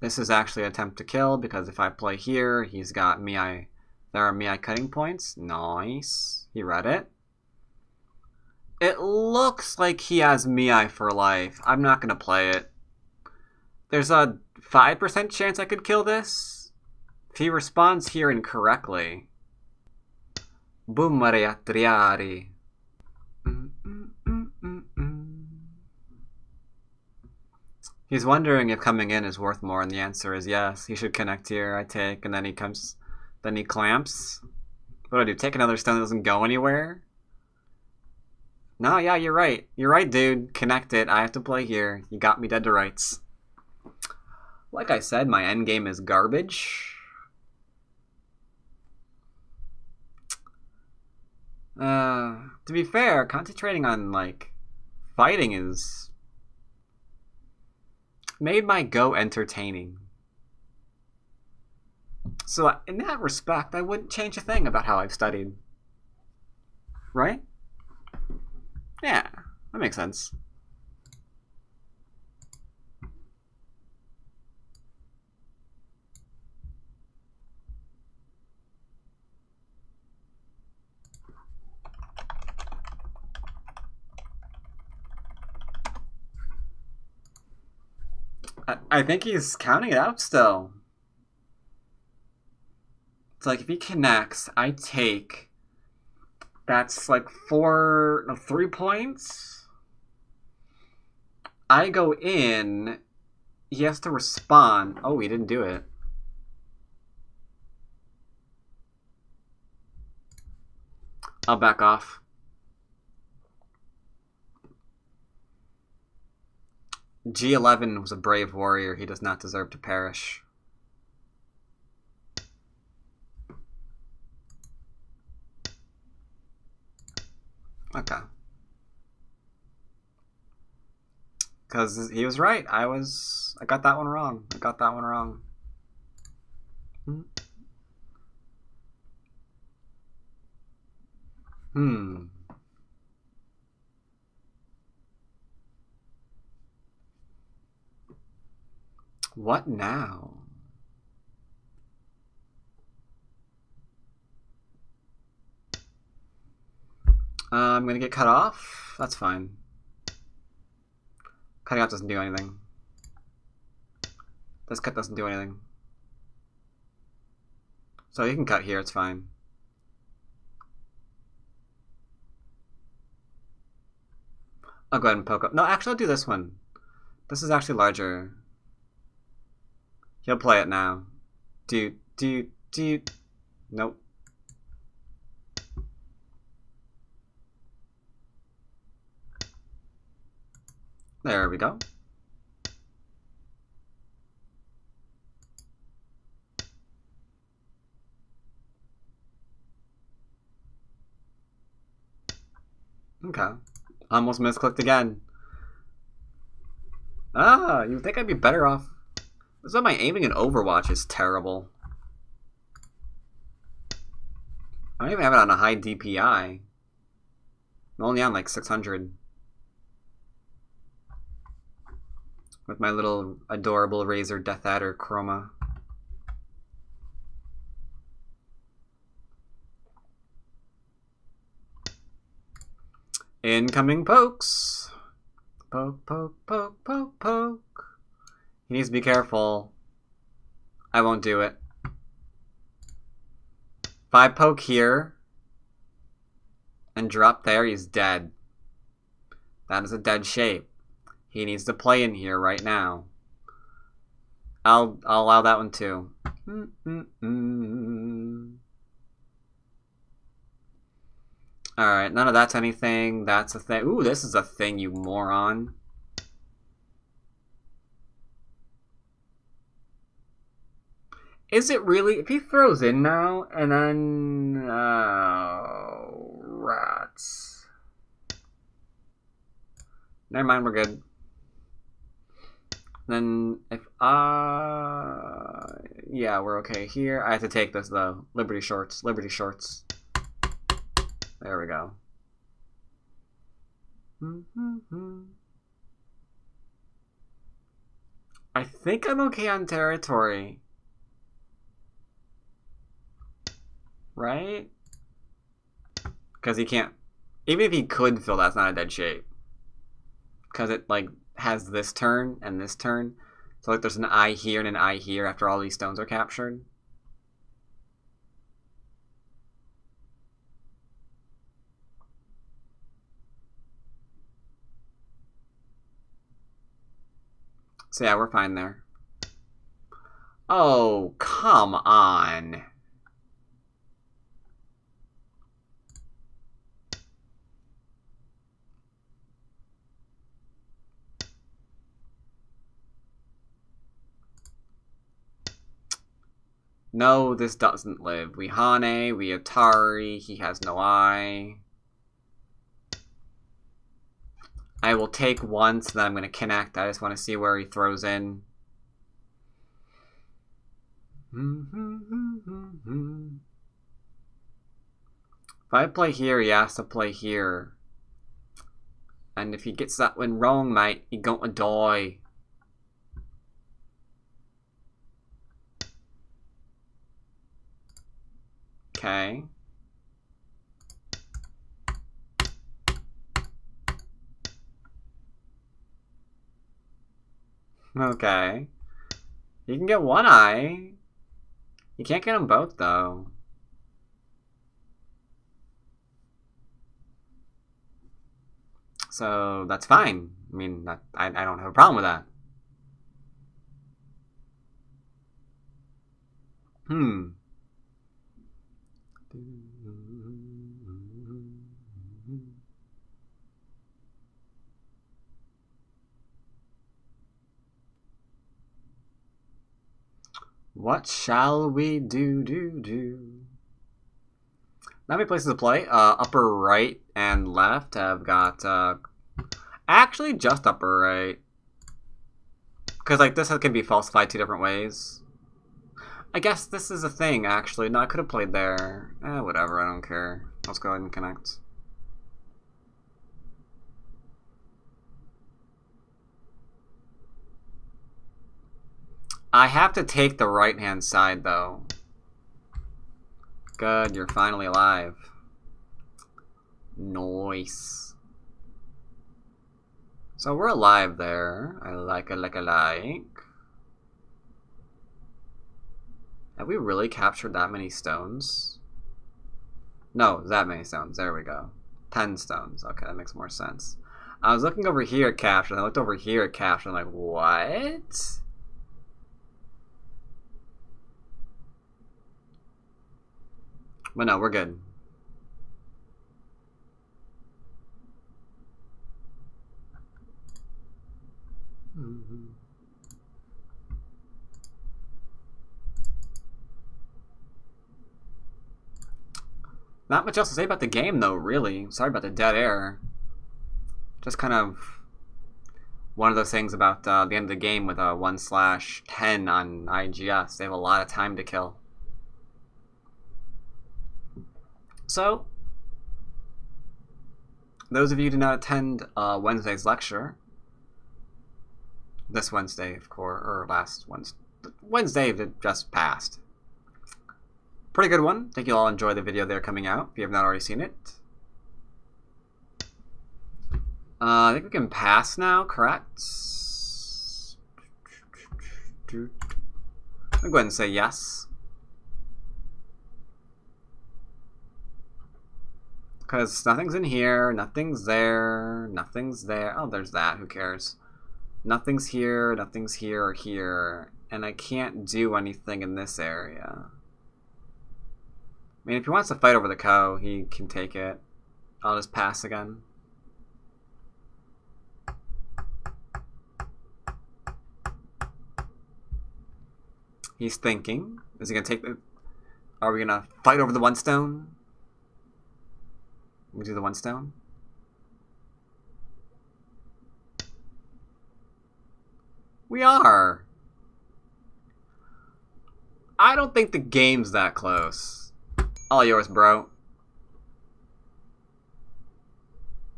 This is actually an attempt to kill, because if I play here, he's got Miai. There are Miai cutting points. Nice. He read it. It looks like he has Miai for life. I'm not going to play it. There's a 5% chance I could kill this. If he responds here incorrectly. Boom Mariatriari. He's wondering if coming in is worth more, and the answer is yes. He should connect here. I take, and then he comes, then he clamps. What do I do? Take another stone that doesn't go anywhere? No, yeah, you're right. You're right, dude. Connect it. I have to play here. You got me dead to rights. Like I said, my endgame is garbage. To be fair, concentrating on, like, fighting is... made my go entertaining. So, in that respect, I wouldn't change a thing about how I've studied. Right? Yeah, that makes sense. I think he's counting it out still. It's like if he connects, I take. That's like 3 points. I go in. He has to respond. Oh, he didn't do it. I'll back off. G11 was a brave warrior. He does not deserve to perish. Okay. Because he was right. I got that one wrong. I got that one wrong. What now? I'm gonna get cut off. That's fine. Cutting off doesn't do anything. This cut doesn't do anything. So you can cut here, it's fine. I'll go ahead and poke up. No, actually I'll do this one. This is actually larger. He'll play it now. Nope. There we go. Okay. Almost misclicked again. Ah, you think I'd be better off? This is why my aiming in Overwatch is terrible. I don't even have it on a high DPI. I'm only on like 600. With my little adorable Razer Death Adder chroma. Incoming pokes. Poke, poke, poke, poke, poke. He needs to be careful. I won't do it. If I poke here and drop there, he's dead. That is a dead shape. He needs to play in here right now. I'll allow that one too. Alright, none of that's anything. That's a thing. Ooh, this is a thing, you moron. Is it really? If he throws in now, and then... Oh, rats. Never mind, we're good. Then, if yeah, we're okay here. I have to take this, though. Liberty Shorts. Liberty Shorts. There we go. I think I'm okay on territory. Right? Because he can't... Even if he could fill, that's not a dead shape. Because it, like, has this turn and this turn. So, like, there's an eye here and an eye here after all these stones are captured. So, yeah, we're fine there. Oh, come on. No, this doesn't live. We Hane, we Atari, he has no eye. I will take once, then I'm going to connect. I just want to see where he throws in. If I play here, he has to play here. And if he gets that one wrong, mate, he gonna die. Okay. Okay. You can get one eye. You can't get them both, though. So that's fine. I mean, I don't have a problem with that. What shall we do? Not many places to play. Upper right and left have got, actually just upper right. Because, like, this can be falsified 2 different ways. I guess this is a thing, actually. No, I could have played there. Whatever, I don't care. Let's go ahead and connect. I have to take the right-hand side, though. Good, you're finally alive. Nice. So we're alive there. I like. Have we really captured that many stones? No, that many stones. There we go. 10 stones. Okay, that makes more sense. I was looking over here at capture, and I looked over here at capture, and I'm like, what? But no, we're good. Not much else to say about the game, though, really. Sorry about the dead air. Just kind of one of those things about the end of the game with a 1/10 on IGS. They have a lot of time to kill. So, those of you who did not attend Wednesday's lecture, this Wednesday, of course, or last Wednesday that just passed. Pretty good one. I think you'll all enjoy the video there coming out if you have not already seen it. I think we can pass now, correct? I'll go ahead and say yes. Because nothing's in here, nothing's there, nothing's there. Oh, there's that. Who cares? Nothing's here or here. And I can't do anything in this area. I mean, if he wants to fight over the cow, he can take it. I'll just pass again. He's thinking. Is he going to take the... Are we going to fight over the 1 stone? We do the 1 stone. We are. I don't think the game's that close. All yours, bro.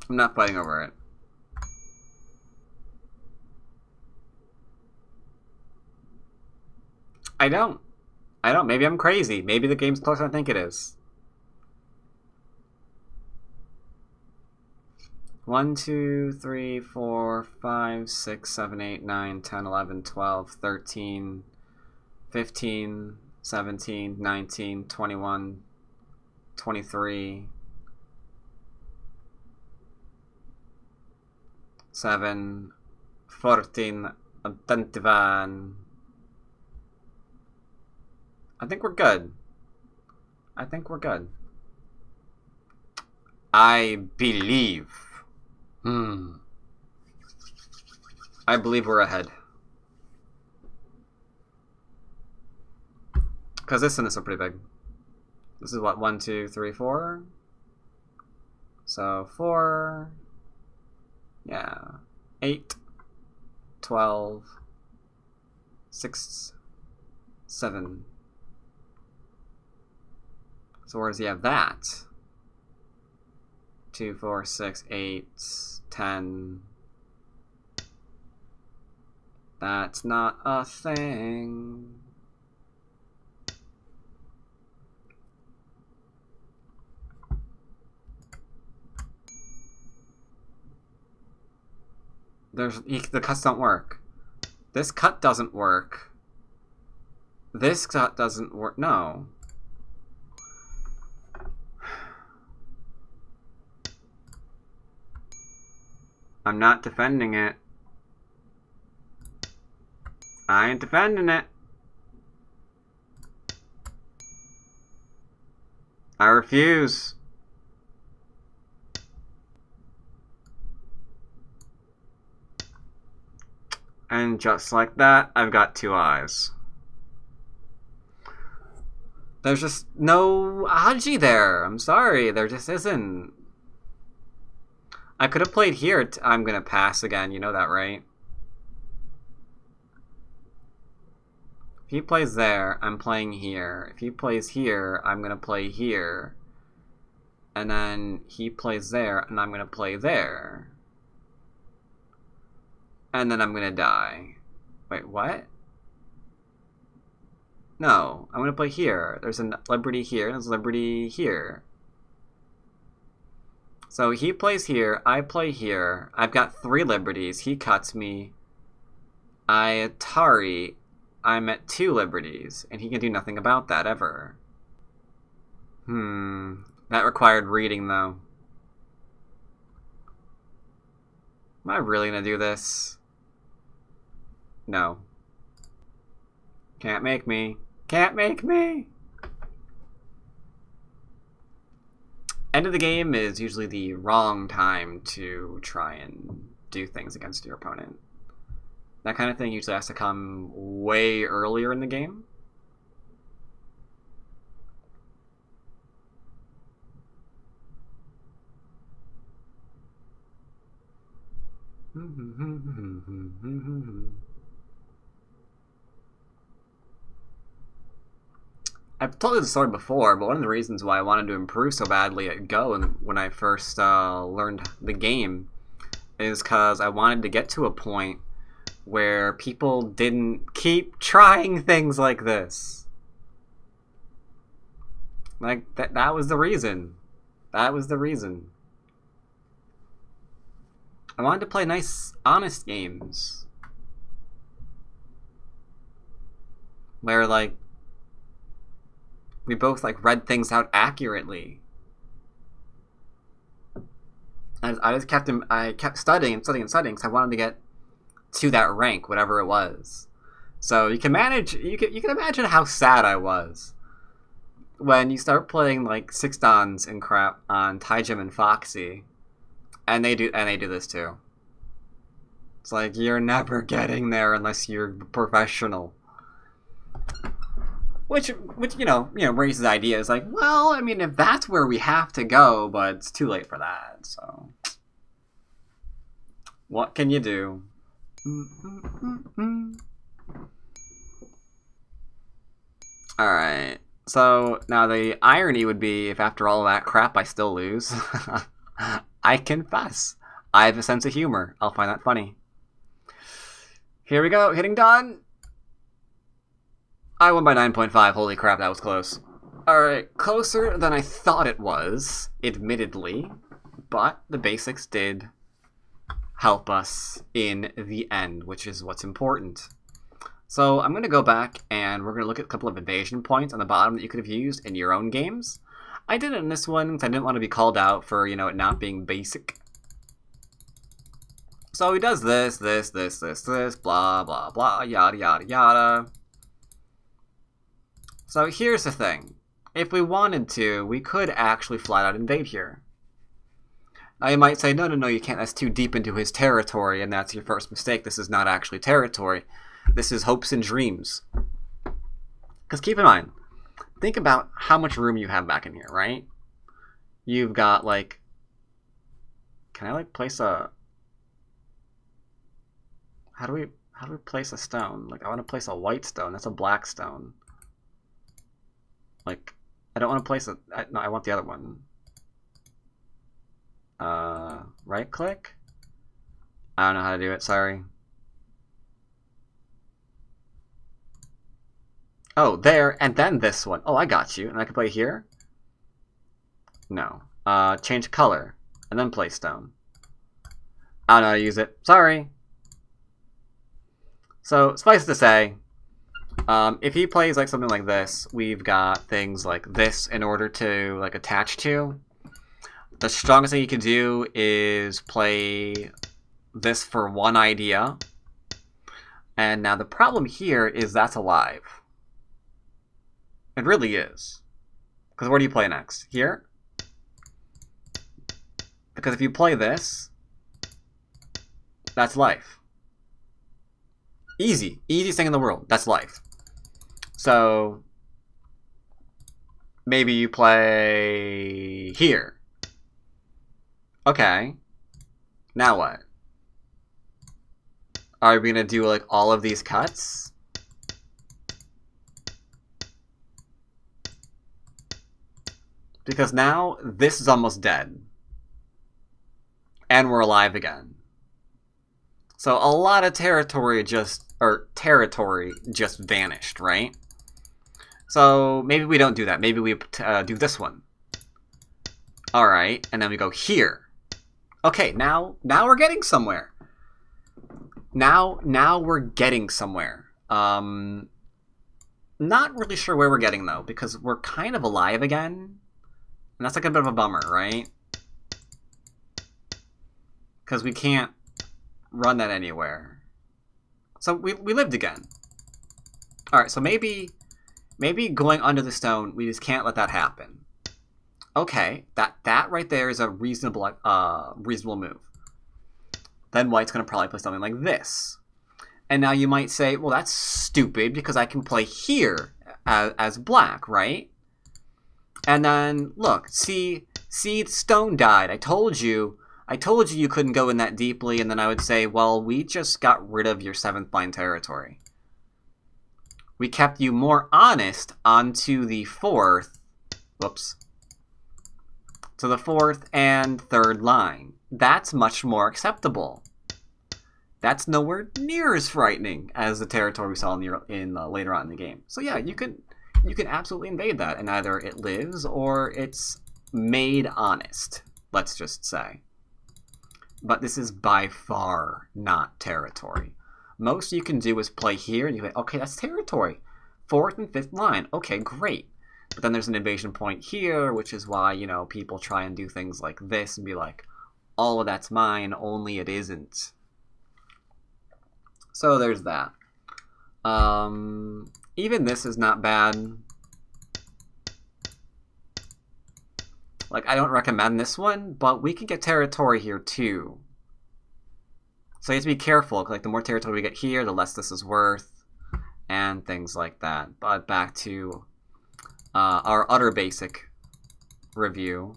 I'm not fighting over it. I don't. Maybe I'm crazy. Maybe the game's closer than I think it is. 1, 2, 3, 4, 5, 6, 7, 8, 9, 10, 11, 12, 13, 15, 17, 19, 21, 23, 7, 14, 21. I think we're good. I believe. I believe we're ahead. Because this and this are pretty big. This is what, 1, 2, 3, 4? So 4, Yeah. 8, 12, 6, 7. So where does he have that? 2, 4, 6, 8, 10. That's not a thing. The cuts don't work. This cut doesn't work. This cut doesn't work. No. I'm not defending it. I ain't defending it. I refuse. And just like that, I've got 2 eyes. There's just no Aji there. I'm sorry, there just isn't. I could have played here. I'm gonna pass again, you know that, right? If he plays there, I'm playing here. If he plays here, I'm gonna play here. And then he plays there, and I'm gonna play there. And then I'm gonna die. Wait, what? No, I'm gonna play here. There's a liberty here, there's a liberty here. So he plays here, I play here. I've got 3 liberties. He cuts me. I Atari. I'm at 2 liberties, and he can do nothing about that ever. That required reading, though. Am I really gonna do this? No. Can't make me. Can't make me! End of the game is usually the wrong time to try and do things against your opponent. That kind of thing usually has to come way earlier in the game. I've told you the story before, but one of the reasons why I wanted to improve so badly at Go and when I first learned the game is because I wanted to get to a point where people didn't keep trying things like this. Like, that was the reason. That was the reason. I wanted to play nice, honest games. Where, like, we both, like, read things out accurately. I just kept studying and studying and studying because I wanted to get to that rank, whatever it was. So you can imagine how sad I was when you start playing like 6 Dans and crap on Taijim and Foxy, and they do this too. It's like you're never getting there unless you're professional. Which you know raises ideas like, well, I mean, if that's where we have to go, but it's too late for that. So what can you do? Alright, so now the irony would be if after all that crap I still lose. I confess, I have a sense of humor. I'll find that funny. Here we go, hitting done. I won by 9.5. Holy crap, that was close. Alright, closer than I thought it was, admittedly, but the basics did help us in the end, which is what's important. So I'm going to go back and we're going to look at a couple of evasion points on the bottom that you could have used in your own games. I did it in this one because I didn't want to be called out for, you know, it not being basic. So he does this, blah, blah, blah, yada, yada, yada. So here's the thing. If we wanted to, we could actually flat out invade here. Now you might say, no, you can't. That's too deep into his territory, and that's your first mistake. This is not actually territory. This is hopes and dreams. Because keep in mind, think about how much room you have back in here, right? You've got, like... Can I, like, place a... How do we place a stone? Like, I want to place a white stone. That's a black stone. Like, I don't want to place a... no, I want the other one. Right click? I don't know how to do it, sorry. Oh, there, and then this one. Oh, I got you. And I can play here? No. Change color, and then place stone. I don't know how to use it. Sorry. So, suffice to say, if he plays like something like this, we've got things like this in order to like attach to. The strongest thing you can do is play this for one idea. And now the problem here is that's alive. It really is. Because where do you play next? Here? Because if you play this, that's life. Easy. Easiest thing in the world. That's life. So, maybe you play here. Okay. Now what? Are we gonna do like all of these cuts? Because now this is almost dead. And we're alive again. So a lot of territory just vanished, right? So maybe we don't do that. Maybe we do this one. Alright, and then we go here. Okay, now we're getting somewhere. Now we're getting somewhere. Not really sure where we're getting though, because we're kind of alive again. And that's like a bit of a bummer, right? Because we can't run that anywhere. So we lived again. Alright, so maybe going under the stone, we just can't let that happen. Okay, that right there is a reasonable move. Then white's going to probably play something like this. And now you might say, well, that's stupid because I can play here as black, right? And then, look, see, stone died. I told you you couldn't go in that deeply, and then I would say, well, we just got rid of your 7th line territory. We kept you more honest onto the 4th, whoops, to the 4th and 3rd line. That's much more acceptable. That's nowhere near as frightening as the territory we saw in later on in the game. So yeah, you can absolutely invade that, and either it lives or it's made honest, let's just say. But this is by far not territory. Most you can do is play here, and you say, okay, that's territory. 4th and 5th line, okay, great. But then there's an invasion point here, which is why, you know, people try and do things like this and be like, all of that's mine, only it isn't. So there's that. Even this is not bad. Like, I don't recommend this one, but we can get territory here too. So you have to be careful, because like, the more territory we get here, the less this is worth, and things like that. But back to our utter basic review.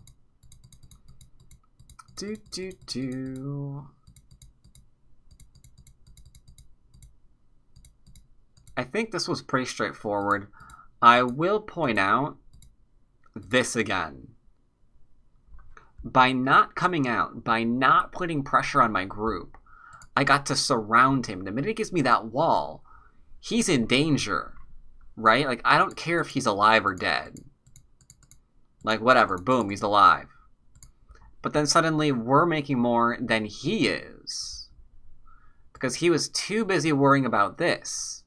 I think this was pretty straightforward. I will point out this again. By not coming out, by not putting pressure on my group, I got to surround him. The minute he gives me that wall, he's in danger, right? Like, I don't care if he's alive or dead. Like, whatever, boom, he's alive. But then suddenly we're making more than he is. Because he was too busy worrying about this.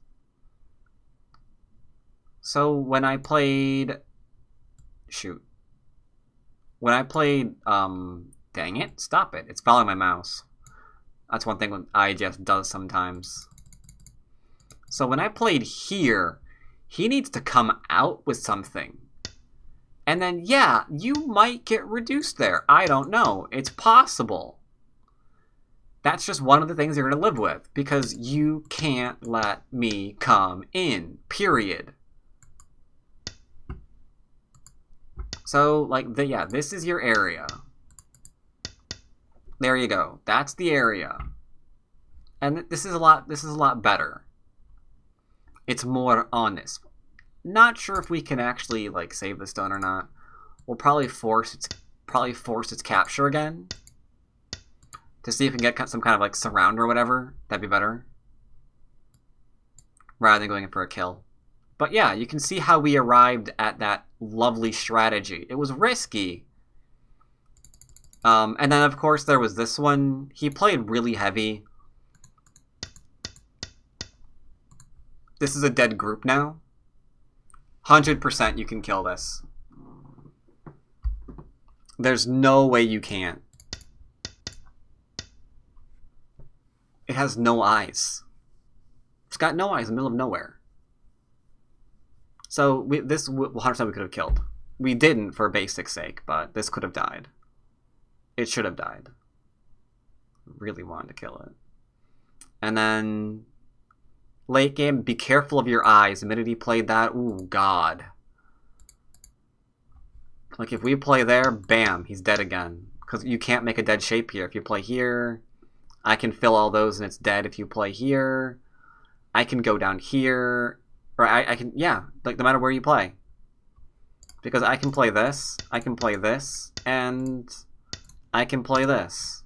So when I played... Shoot. When I played... Dang it, stop it. It's following my mouse. That's one thing IGF does sometimes. So when I played here, he needs to come out with something. And then, yeah, you might get reduced there. I don't know. It's possible. That's just one of the things you're going to live with. Because you can't let me come in. Period. So, like, yeah, this is your area. There you go. That's the area. And this is a lot better. It's more honest. Not sure if we can actually like save the stone or not. We'll probably force its capture again to see if we can get some kind of like surround or whatever. That'd be better, rather than going in for a kill. But yeah, you can see how we arrived at that lovely strategy. It was risky. And then of course there was this one. He played really heavy. This is a dead group now. 100% you can kill this. There's no way you can't. It has no eyes. It's got no eyes in the middle of nowhere. So this 100% we could have killed. We didn't for basic sake, but this could have died. It should have died. Really wanted to kill it. And then late game, be careful of your eyes. The minute he played that, ooh, God. Like, if we play there, bam, he's dead again. Because you can't make a dead shape here. If you play here, I can fill all those and it's dead. If you play here, I can go down here. Or I can, yeah, like, no matter where you play. Because I can play this, I can play this, and I can play this.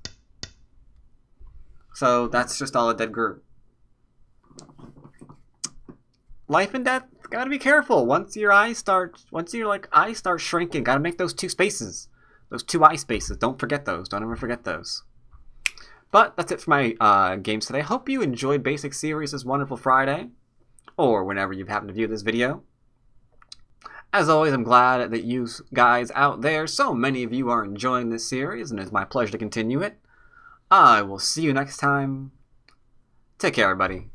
So that's just all a dead group. Life and death, gotta be careful. Once your eyes start shrinking, gotta make those two spaces. Those two eye spaces. Don't forget those. Don't ever forget those. But that's it for my games today. Hope you enjoyed Basic Series this wonderful Friday. Or whenever you happen to view this video. As always, I'm glad that you guys out there, so many of you are enjoying this series, and it's my pleasure to continue it. I will see you next time. Take care, everybody.